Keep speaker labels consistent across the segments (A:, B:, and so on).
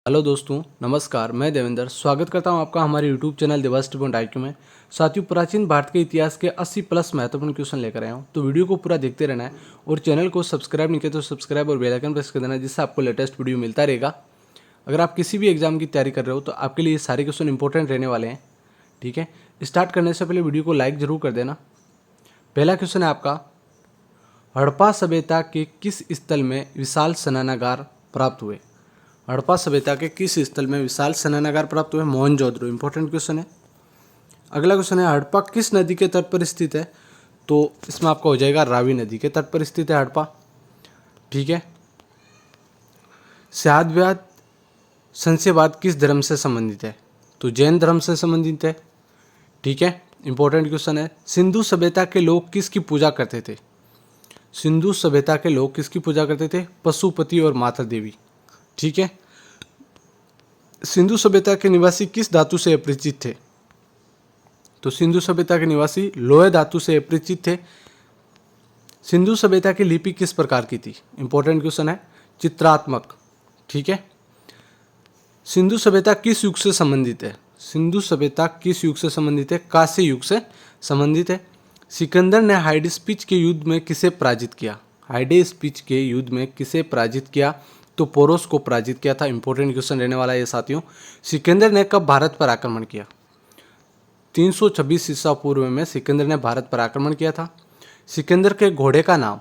A: Hello दोस्तों, नमस्कार। मैं देवेंद्र स्वागत करता हूं आपका हमारे यूट्यूब चैनल दिवास.IQ में। साथियों, प्राचीन भारत के इतिहास के 80 प्लस महत्वपूर्ण क्वेश्चन लेकर आया हूं, तो वीडियो को पूरा देखते रहना है। और चैनल को सब्सक्राइब नहीं किया तो सब्सक्राइब और बेल आइकन प्रेस कर देना, जिससे आपको लेटेस्ट वीडियो मिलता रहेगा। अगर आप किसी भी एग्जाम की तैयारी कर रहे हो तो आपके लिए ये सारे क्वेश्चन इंपॉर्टेंट रहने वाले हैं। ठीक है, स्टार्ट करने से पहले वीडियो को लाइक जरूर कर देना। पहला क्वेश्चन है आपका, हड़प्पा सभ्यता के किस स्थल में विशाल स्नानागार प्राप्त हुए? हड़प्पा सभ्यता के किस स्थल में विशाल स्नानागार प्राप्त हुए? मोहनजोदड़ो। इंपॉर्टेंट क्वेश्चन है। अगला क्वेश्चन है, हड़प्पा किस नदी के तट पर स्थित है? तो इसमें आपका हो जाएगा रावी नदी के तट पर स्थित है हड़प्पा। ठीक है। शाहतवाद संशयवाद किस धर्म से संबंधित है? तो जैन धर्म से संबंधित है। ठीक है, इंपॉर्टेंट क्वेश्चन है। सिंधु सभ्यता के लोग किसकी पूजा करते थे? सिंधु सभ्यता के लोग किसकी पूजा करते थे? पशुपति और माता देवी। ठीक है। सिंधु सभ्यता के निवासी किस धातु से अपरिचित थे? तो सिंधु सभ्यता के निवासी लोहे धातु से अपरिचित थे। सिंधु सभ्यता की लिपि किस प्रकार की थी? इंपॉर्टेंट क्वेश्चन है, चित्रात्मक। ठीक है। सिंधु सभ्यता किस युग से संबंधित है? सिंधु सभ्यता किस युग से संबंधित है? कांस्य युग से संबंधित है। सिकंदर ने हाइडेस्पिच के युद्ध में किसे पराजित किया? हाइडेस्पिच के युद्ध में किसे पराजित किया? तो पोरोस को पराजित किया था। इंपॉर्टेंट क्वेश्चन रहने वाला है ये साथियों। सिकंदर ने कब भारत पर आक्रमण किया? 326 ईसा पूर्व में सिकंदर ने भारत पर आक्रमण किया था। सिकंदर के घोड़े का नाम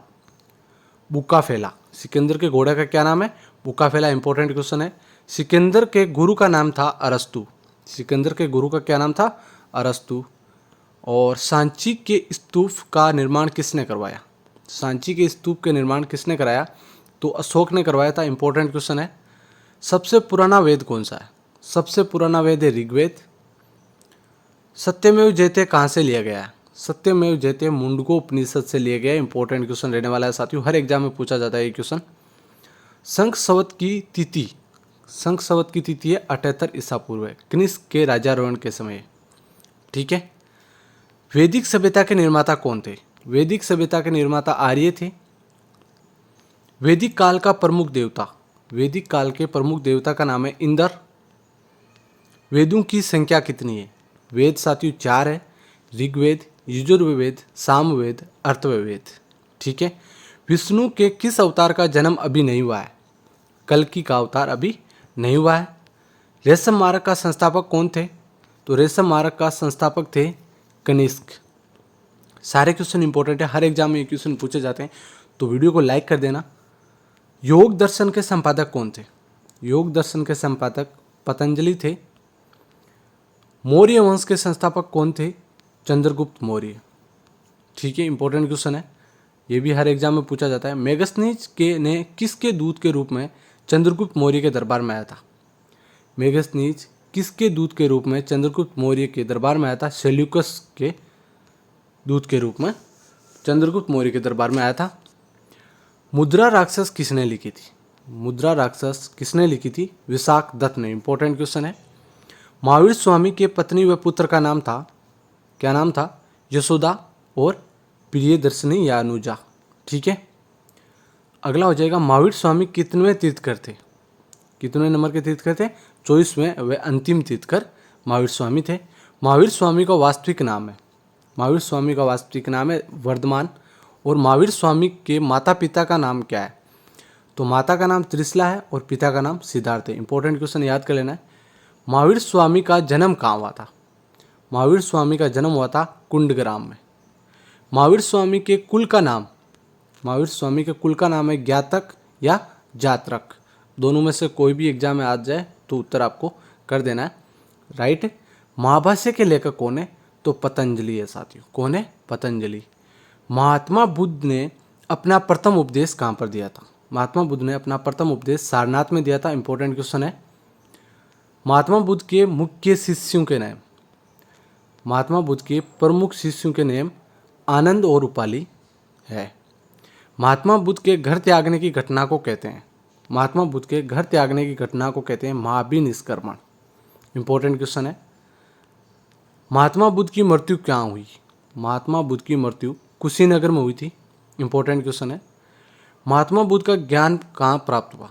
A: बुकाफेला। सिकंदर के घोड़े का क्या नाम है? बुकाफेला। इंपॉर्टेंट क्वेश्चन है। सिकंदर के गुरु का नाम था अरस्तु। सिकंदर के गुरु का क्या नाम था? अरस्तु। और सांची के स्तूप का निर्माण किसने करवाया? सांची के स्तूप के निर्माण किसने कराया? तो अशोक ने करवाया था। इंपॉर्टेंट क्वेश्चन है। सबसे पुराना वेद कौन सा है? सबसे पुराना वेद है ऋग्वेद। सत्यमेव जयते कहाँ से लिया गया है? सत्यमेव जयते मुंडको उपनिषद से लिया गया। इंपॉर्टेंट क्वेश्चन रहने वाला है साथियों, हर एग्जाम में पूछा जाता है ये क्वेश्चन। शंख संवत की तिथि, शंख संवत की तिथि है 78 ईसा पूर्व, कनिष्क के राजारोहण के समय। ठीक है। वैदिक सभ्यता के निर्माता कौन थे? वैदिक सभ्यता के निर्माता आर्य थे। वैदिक काल का प्रमुख देवता, वैदिक काल के प्रमुख देवता का नाम है इंद्र। वेदों की संख्या कितनी है? वेद साथियों 4 है। ऋग्वेद, यजुर्वेद, सामवेद, अथर्ववेद। ठीक है। विष्णु के किस अवतार का जन्म अभी नहीं हुआ है? कल्कि का अवतार अभी नहीं हुआ है। रेशम मार्ग का संस्थापक कौन थे? तो रेशम मार्ग का संस्थापक थे कनिष्क। सारे क्वेश्चन इंपॉर्टेंट है, हर एग्जाम में ये क्वेश्चन पूछे जाते हैं, तो वीडियो को लाइक कर देना। योग दर्शन के संपादक कौन थे? योग दर्शन के संपादक पतंजलि थे। मौर्य वंश के संस्थापक कौन थे? चंद्रगुप्त मौर्य। ठीक है, इंपॉर्टेंट क्वेश्चन है, ये भी हर एग्जाम में पूछा जाता है। मेगस्थनीज के ने किसके दूत के रूप में चंद्रगुप्त मौर्य के दरबार में आया था? मेगस्थनीज किसके दूत के रूप में चंद्रगुप्त मौर्य के दरबार में आया था? सेल्यूकस के दूत के रूप में चंद्रगुप्त मौर्य के दरबार में आया था। मुद्रा राक्षस किसने लिखी थी? मुद्रा राक्षस किसने लिखी थी? विशाख दत्त ने। इंपॉर्टेंट क्वेश्चन है। महावीर स्वामी के पत्नी व पुत्र का नाम था, क्या नाम था? यशोदा और प्रियदर्शनी या अनुजा। ठीक है। अगला हो जाएगा, महावीर स्वामी कितनेवें तीर्थकर थे? कितने नंबर के तीर्थकर थे? 24वें व अंतिम तीर्थकर महावीर स्वामी थे। महावीर स्वामी का वास्तविक नाम है, महावीर स्वामी का वास्तविक नाम है वर्धमान। और महावीर स्वामी के माता पिता का नाम क्या है? तो माता का नाम त्रिशला है और पिता का नाम सिद्धार्थ है। इंपॉर्टेंट क्वेश्चन याद कर लेना है। महावीर स्वामी का जन्म कहाँ हुआ था? महावीर स्वामी का जन्म हुआ था कुंडग्राम में। महावीर स्वामी के कुल का नाम, महावीर स्वामी के कुल का नाम है ज्ञातक या जात्रक। दोनों में से कोई भी एग्जाम में आ जाए तो उत्तर आपको कर देना है। राइट। महाभाष्य के लेखक कौन है? तो पतंजलि है साथियों। कौन है? पतंजलि। महात्मा बुद्ध ने अपना प्रथम उपदेश कहाँ पर दिया था? महात्मा बुद्ध ने अपना प्रथम उपदेश सारनाथ में दिया था। इंपॉर्टेंट क्वेश्चन है। महात्मा बुद्ध के मुख्य शिष्यों के नाम, महात्मा बुद्ध के प्रमुख शिष्यों के नाम आनंद और उपाली है। महात्मा बुद्ध के घर त्यागने की घटना को कहते हैं, महात्मा बुद्ध के घर त्यागने की घटना को कहते हैं महाभिनिष्क्रमण। इंपॉर्टेंट क्वेश्चन है। महात्मा बुद्ध की मृत्यु कहाँ हुई? महात्मा बुद्ध की मृत्यु कुशीनगर में हुई थी। इंपॉर्टेंट क्वेश्चन है। महात्मा बुद्ध का ज्ञान कहाँ प्राप्त हुआ?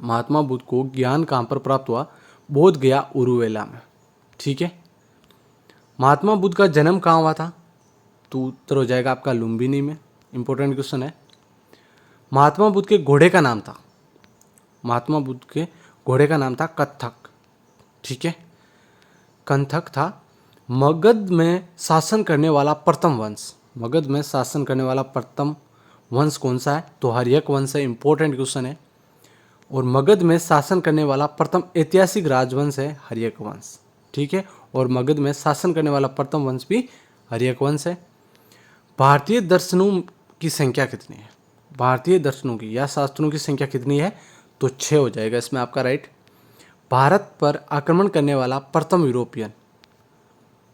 A: महात्मा बुद्ध को ज्ञान कहाँ पर प्राप्त हुआ? बोध गया उरुवेला में। ठीक है। महात्मा बुद्ध का जन्म कहाँ हुआ था? तो उत्तर हो जाएगा आपका लुम्बिनी में। इंपॉर्टेंट क्वेश्चन है। महात्मा बुद्ध के घोड़े का नाम था, महात्मा बुद्ध के घोड़े का नाम था कत्थक। ठीक है, कंथक था। मगध में शासन करने वाला प्रथम वंश, मगध में शासन करने वाला प्रथम वंश कौन सा है? तो हर्यक वंश है। इंपॉर्टेंट क्वेश्चन है। और मगध में शासन करने वाला प्रथम ऐतिहासिक राजवंश है हर्यक वंश। ठीक है, और मगध में शासन करने वाला प्रथम वंश भी हर्यक वंश है। भारतीय दर्शनों की संख्या कितनी है? भारतीय दर्शनों की या शास्त्रों की संख्या कितनी है? तो 6 हो जाएगा इसमें आपका राइट। भारत पर आक्रमण करने वाला प्रथम यूरोपियन,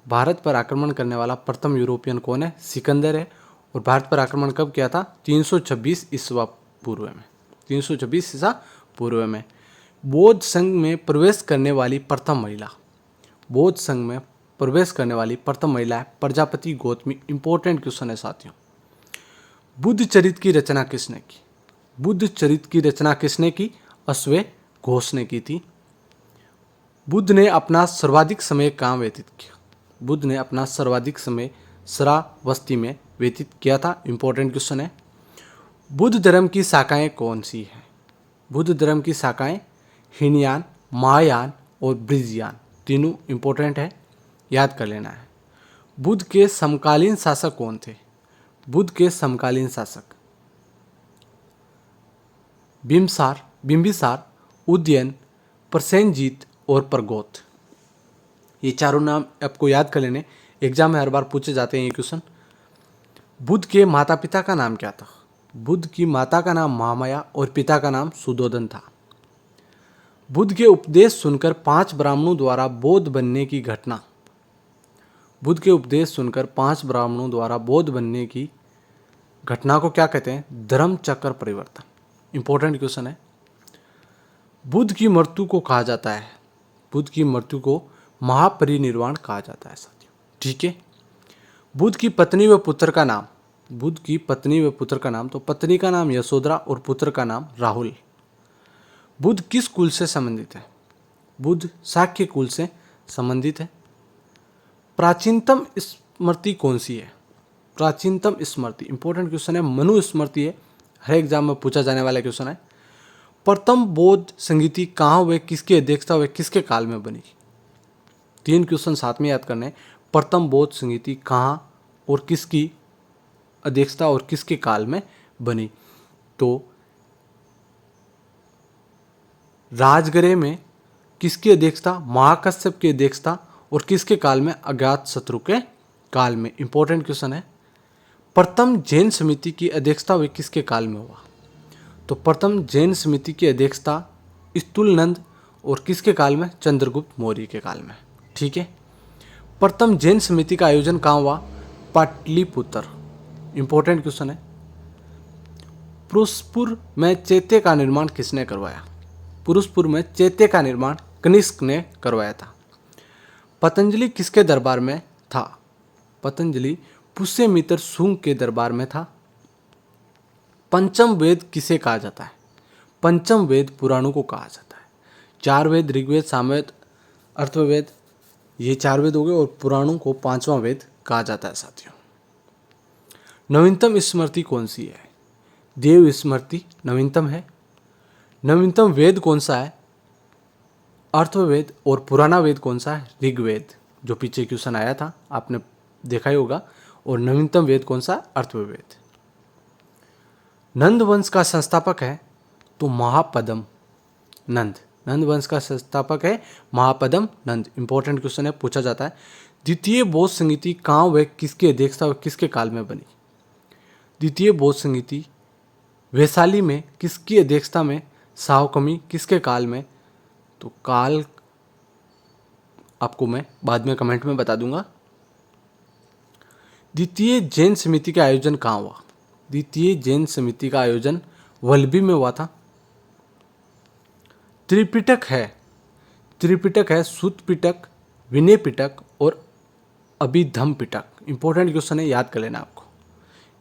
A: भारत पर आक्रमण करने वाला प्रथम यूरोपियन कौन है? सिकंदर है। और भारत पर आक्रमण कब किया था? 326 ईस्वा पूर्व में, 326 ईसा पूर्व में। बौद्ध संघ में प्रवेश करने वाली प्रथम महिला, बौद्ध संघ में प्रवेश करने वाली प्रथम महिला है प्रजापति गौतमी। इंपॉर्टेंट क्वेश्चन है साथियों। बुद्ध चरित्र की रचना किसने की? बुद्ध चरित्र की रचना किसने की? अश्वे घोष ने की थी। बुद्ध ने अपना सर्वाधिक समय कहाँ व्यतीत किया? बुद्ध ने अपना सर्वाधिक समय श्रावस्ती में व्यतीत किया था। इंपॉर्टेंट क्वेश्चन है। बुद्ध धर्म की शाखाएं कौन सी हैं? बुद्ध धर्म की शाखाएं हीनयान, महायान और ब्रिजयान, तीनों इंपॉर्टेंट है, याद कर लेना है। बुद्ध के समकालीन शासक कौन थे? बुद्ध के समकालीन शासक बिंबिसार, उदयन, प्रसेनजीत और प्रगोत। ये चारों नाम आपको याद कर लेने, एग्जाम में हर बार पूछे जाते हैं ये क्वेश्चन। बुद्ध के माता पिता का नाम क्या था? बुद्ध की माता का नाम महामाया और पिता का नाम सुदोधन था। बुद्ध के उपदेश सुनकर 5 ब्राह्मणों द्वारा बौद्ध बनने की घटना, बुद्ध के उपदेश सुनकर 5 ब्राह्मणों द्वारा बौद्ध बनने की घटना को क्या कहते हैं? धर्म चक्र परिवर्तन। इंपॉर्टेंट क्वेश्चन है। बुद्ध की मृत्यु को कहा जाता है, बुद्ध की मृत्यु को महापरिनिर्वाण कहा जाता है साथियों। ठीक है। बुद्ध की पत्नी व पुत्र का नाम, बुद्ध की पत्नी व पुत्र का नाम, तो पत्नी का नाम यशोधरा और पुत्र का नाम राहुल। बुद्ध किस कुल से संबंधित है? बुद्ध शाक्य कुल से संबंधित है। प्राचीनतम स्मृति कौन सी है? प्राचीनतम स्मृति, इंपॉर्टेंट क्वेश्चन है, मनु स्मृति है, हर एग्जाम में पूछा जाने वाला क्वेश्चन है। प्रथम बौद्ध संगीति कहाँ हुए, किसकी अध्यक्षता हुए, किसके काल में बनी? 3 क्वेश्चन साथ में याद करने। प्रथम बौद्ध संगीति कहाँ और किसकी अध्यक्षता और किसके काल में बनी? तो राजगृह में किसकी अध्यक्षता? महाकश्यप की अध्यक्षता। और किसके काल में? अजातशत्रु के काल में। इंपॉर्टेंट क्वेश्चन है। प्रथम जैन समिति की अध्यक्षता हुई किसके काल में हुआ? तो प्रथम जैन समिति की अध्यक्षता स्थूलनंद और किसके काल में? चंद्रगुप्त मौर्य के काल में। ठीक है। प्रथम जैन समिति का आयोजन कहाँ हुआ? पाटलिपुत्र। इंपॉर्टेंट क्वेश्चन है। पुरुषपुर में चैत्य का निर्माण किसने करवाया? पुरुषपुर में चैत्य का निर्माण कनिष्क ने करवाया था। पतंजलि किसके दरबार में था? पतंजलि पुष्यमित्र शुंग के दरबार में था। पंचम वेद किसे कहा जाता है? पंचम वेद पुराणों को कहा जाता है। 4 वेद ऋग्वेद, सामवेद, अथर्ववेद, ये 4 वेद हो गए, और पुराणों को 5वां वेद कहा जाता है साथियों। नवीनतम स्मृति कौन सी है? देव स्मृति नवीनतम है। नवीनतम वेद कौन सा है? अथर्ववेद। और पुराना वेद कौन सा है? ऋग्वेद, जो पीछे क्वेश्चन आया था आपने देखा ही होगा। और नवीनतम वेद कौन सा? अथर्ववेद। नंद वंश का संस्थापक है तो महापद्म नंद, नंद वंश का संस्थापक है महापद्म नंद। इंपॉर्टेंट क्वेश्चन है, पूछा जाता है। द्वितीय बौद्ध संगीति कहाँ व किसकी अध्यक्षता व किसके काल में बनी? द्वितीय बौद्ध संगीति वैशाली में किसकी अध्यक्षता में? सावकमी। किसके काल में? तो काल आपको मैं बाद में कमेंट में बता दूंगा। द्वितीय जैन समिति का आयोजन कहाँ हुआ? द्वितीय जैन समिति का आयोजन वल्लभी में हुआ था। त्रिपिटक है, त्रिपिटक है सुत पिटक, विनय पिटक और अभिधम पिटक। इंपॉर्टेंट क्वेश्चन है, याद कर लेना आपको।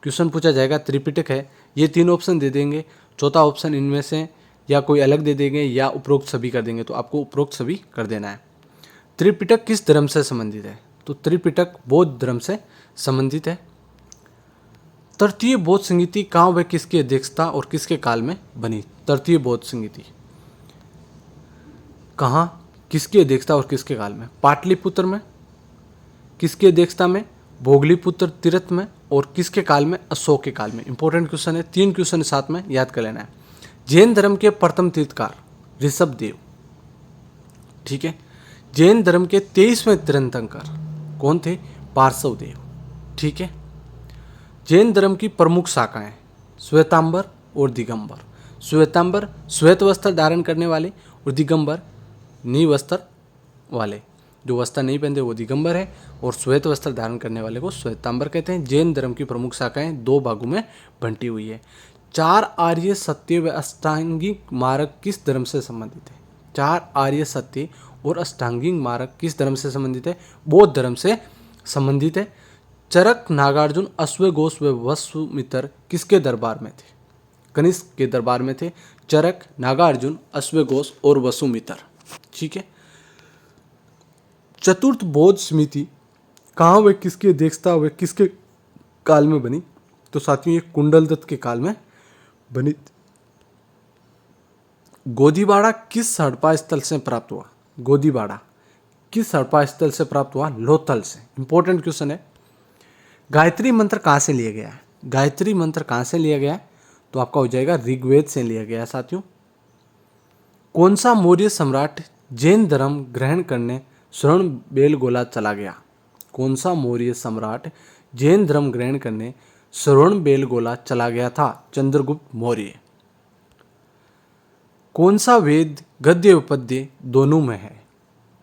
A: क्वेश्चन पूछा जाएगा त्रिपिटक है, ये 3 ऑप्शन दे देंगे, चौथा ऑप्शन इनमें से या कोई अलग दे देंगे या उपरोक्त सभी कर देंगे, तो आपको उपरोक्त सभी कर देना है। त्रिपिटक किस धर्म से संबंधित है? तो त्रिपिटक बौद्ध धर्म से संबंधित है। तृतीय बौद्ध संगीति कहाँ व किसकी अध्यक्षता और किसके काल में बनी? तृतीय बौद्ध संगीति कहाँ, किसकी अध्यक्षता और किसके काल में? पाटलिपुत्र में। किसकी अध्यक्षता में? भोगलीपुत्र तीर्थ में। और किसके काल में? अशोक के काल में। इंपॉर्टेंट क्वेश्चन है, 3 क्वेश्चन साथ में याद कर लेना है। जैन धर्म के प्रथम तीर्थकार ऋषभदेव। ठीक है। जैन धर्म के 23वें तीर्थंकर कौन थे? पार्श्वदेव। ठीक है। जैन धर्म की प्रमुख शाखाएं श्वेतांबर और दिगंबर। श्वेतांबर श्वेत वस्त्र धारण करने वाले और दिगंबर नील वस्त्र वाले। जो वस्त्र नहीं पहनते वो दिगंबर है और श्वेत वस्त्र धारण करने वाले को श्वेतांबर कहते हैं। जैन धर्म की प्रमुख शाखाएं 2 भागों में बंटी हुई है। 4 आर्य सत्य व अष्टांगिक मार्ग किस धर्म से संबंधित है? 4 आर्य सत्य और अष्टांगिक मार्ग किस धर्म से संबंधित है? बौद्ध धर्म से संबंधित है। चरक, नागार्जुन, अश्वघोष व वसुमित्र किसके दरबार में थे? कनिष्क के दरबार में थे। चरक, नागार्जुन, अश्वघोष और वसुमित्र। ठीक है। चतुर्थ बौद्ध समिति कहाँ व किसकी अध्यक्षता व किसके काल में बनी? तो साथियों ये कुंडलदत्त के काल में बनी। गोदीबाड़ा किस हड़प्पा स्थल से प्राप्त हुआ? गोदीबाड़ा किस हड़प्पा स्थल से प्राप्त हुआ? लोथल से। इंपॉर्टेंट क्वेश्चन है। गायत्री मंत्र कहाँ से लिया गया है? गायत्री मंत्र कहाँ से लिया गया है? तो आपका हो जाएगा ऋग्वेद से लिया गया है साथियों। कौन सा मौर्य सम्राट जैन धर्म ग्रहण करने श्रवणबेलगोला चला गया? कौन सा मौर्य सम्राट जैन धर्म ग्रहण करने श्रवणबेलगोला चला गया था? चंद्रगुप्त मौर्य। कौन सा वेद गद्य व पद्य दोनों में है?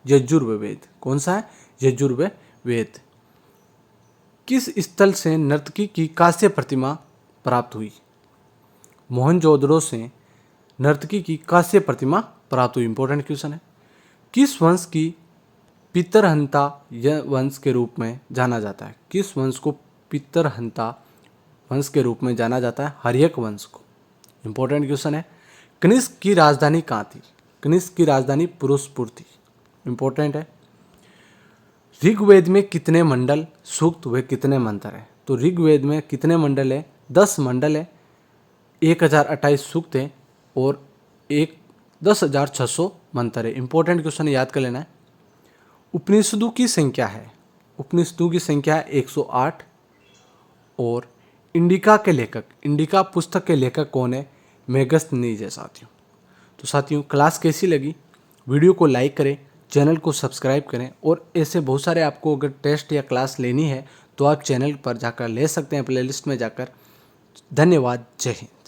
A: यजुर्वेद। कौन सा है? यजुर्वेद। किस स्थल से नर्तकी की कांस्य प्रतिमा प्राप्त हुई? मोहनजोदड़ो से नर्तकी की कांस्य प्रतिमा प्राप्त हुई। इंपॉर्टेंट क्वेश्चन है। किस वंश की पितरहंता वंश के रूप में जाना जाता है? किस वंश को पितरहंता वंश के रूप में जाना जाता है? हर्यक वंश को। इंपॉर्टेंट क्वेश्चन है। कनिष्क की राजधानी कहाँ थी? कनिष्क की राजधानी पुरुषपुर थी। इंपॉर्टेंट है। ऋग्वेद में कितने मंडल, सूक्त व कितने मंत्र है? तो ऋग्वेद में कितने मंडल है? 10 मंडल है, 1028 सूक्त है और 10,600 मंत्र है। इंपॉर्टेंट क्वेश्चन याद कर लेना है। उपनिषदों की संख्या है, उपनिषदों की संख्या है 108। और इंडिका के लेखक, इंडिका पुस्तक के लेखक कौन है? मेगस्थनीज है साथियों। तो साथियों क्लास कैसी लगी? वीडियो को लाइक करें, चैनल को सब्सक्राइब करें और ऐसे बहुत सारे आपको अगर टेस्ट या क्लास लेनी है तो आप चैनल पर जाकर ले सकते हैं, प्लेलिस्ट में जाकर। धन्यवाद। जय हिंद।